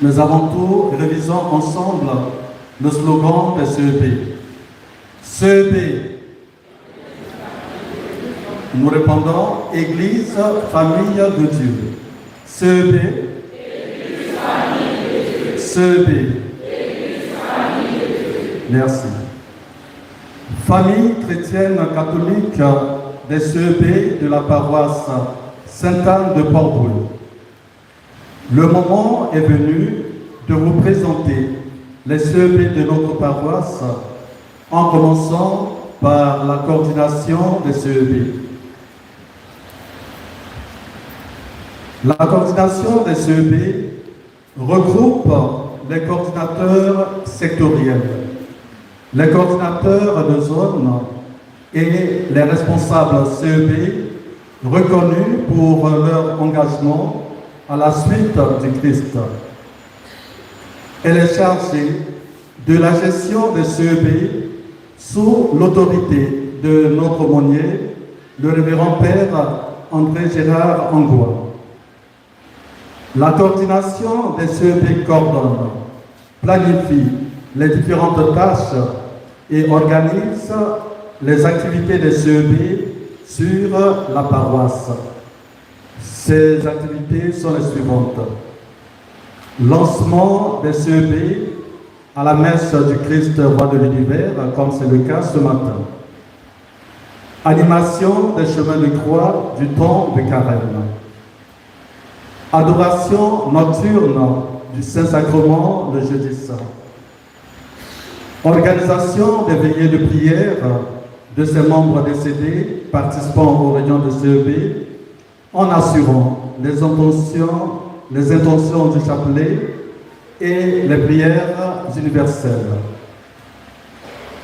Mais avant tout, révisons ensemble le slogan de CEP. CEP. Nous répondons Église, famille de Dieu. CEP. CEP. Merci. Famille chrétienne catholique des CEP de la paroisse Sainte-Anne de Port-Brouille. Le moment est venu de vous présenter les CEP de notre paroisse en commençant par la coordination des CEP. La coordination des CEP regroupe les coordinateurs sectoriels, les coordinateurs de zone et les responsables CEP reconnus pour leur engagement à la suite du Christ. Elle est chargée de la gestion des CEP sous l'autorité de notre aumônier, le révérend Père André Gérard Angois. La coordination des CEP coordonne, planifie les différentes tâches et organise les activités des CEP sur la paroisse. Ces activités sont les suivantes. Lancement des CEP à la messe du Christ roi de l'univers, comme c'est le cas ce matin. Animation des chemins de croix du temps de Carême. Adoration nocturne du Saint-Sacrement le jeudi saint. Organisation des veillées de prière de ses membres décédés participant aux réunions de CEP en assurant les intentions du chapelet et les prières universelles.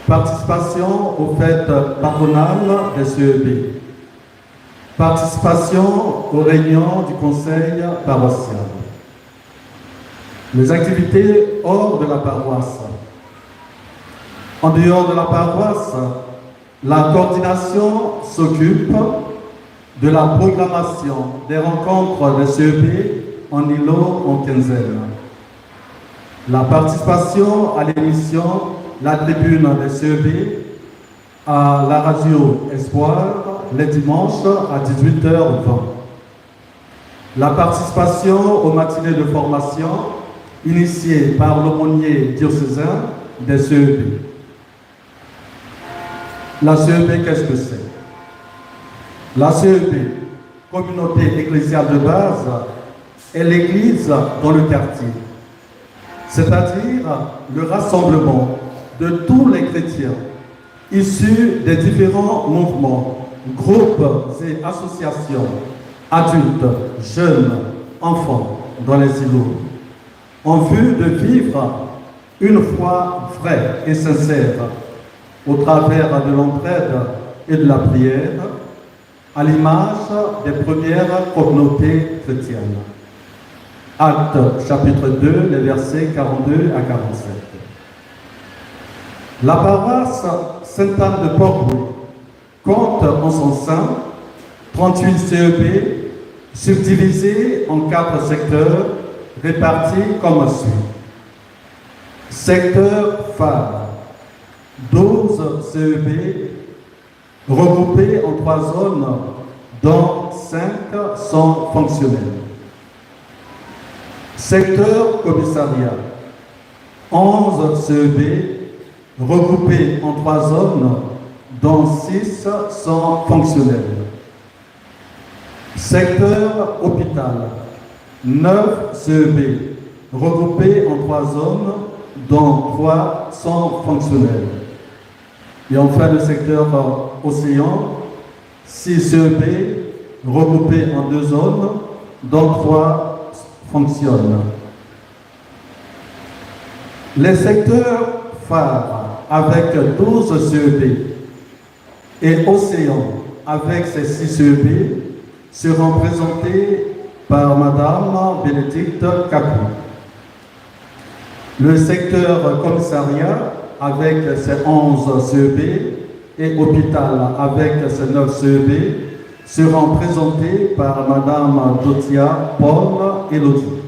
Participation aux fêtes patronales des CEP. Participation aux réunions du conseil paroissial. Les activités hors de la paroisse. En dehors de la paroisse, la coordination s'occupe de la programmation des rencontres des CEP en îlot en quinzaine. La participation à l'émission La Tribune des CEP à la radio Espoir les dimanches à 18h20. La participation aux matinées de formation initiées par l'aumônier diocésain des CEP. La CEP, qu'est-ce que c'est? La CEP, communauté ecclésiale de base, est l'église dans le quartier, c'est-à-dire le rassemblement de tous les chrétiens issus des différents mouvements, groupes et associations, adultes, jeunes, enfants, dans les îlots, en vue de vivre une foi vraie et sincère au travers de l'entraide et de la prière, à l'image des premières communautés chrétiennes. Actes chapitre 2, les versets 42 à 47. La paroisse Sainte-Anne de Port-Brouille compte en son sein 38 CEP subdivisés en 4 secteurs répartis comme suit. Secteur phare, 12 CEP regroupés en 3 zones dont 5 sont fonctionnels. Secteur commissariat, 11 CEP regroupés en 3 zones dont 6 sont fonctionnels. Secteur hôpital, 9 CEP regroupés en 3 zones dont 3 sont fonctionnels. Et enfin le secteur océan, 6 CEP regroupés en 2 zones dont 3 fonctionnent. Les secteurs phares avec 12 CEP et océan avec ses 6 CEP seront présentés par Madame Bénédicte Capou. Le secteur commissariat avec ses 11 CEP et hôpital avec ses 9 CEP seront présentés par Madame Dotia Paul Elodie.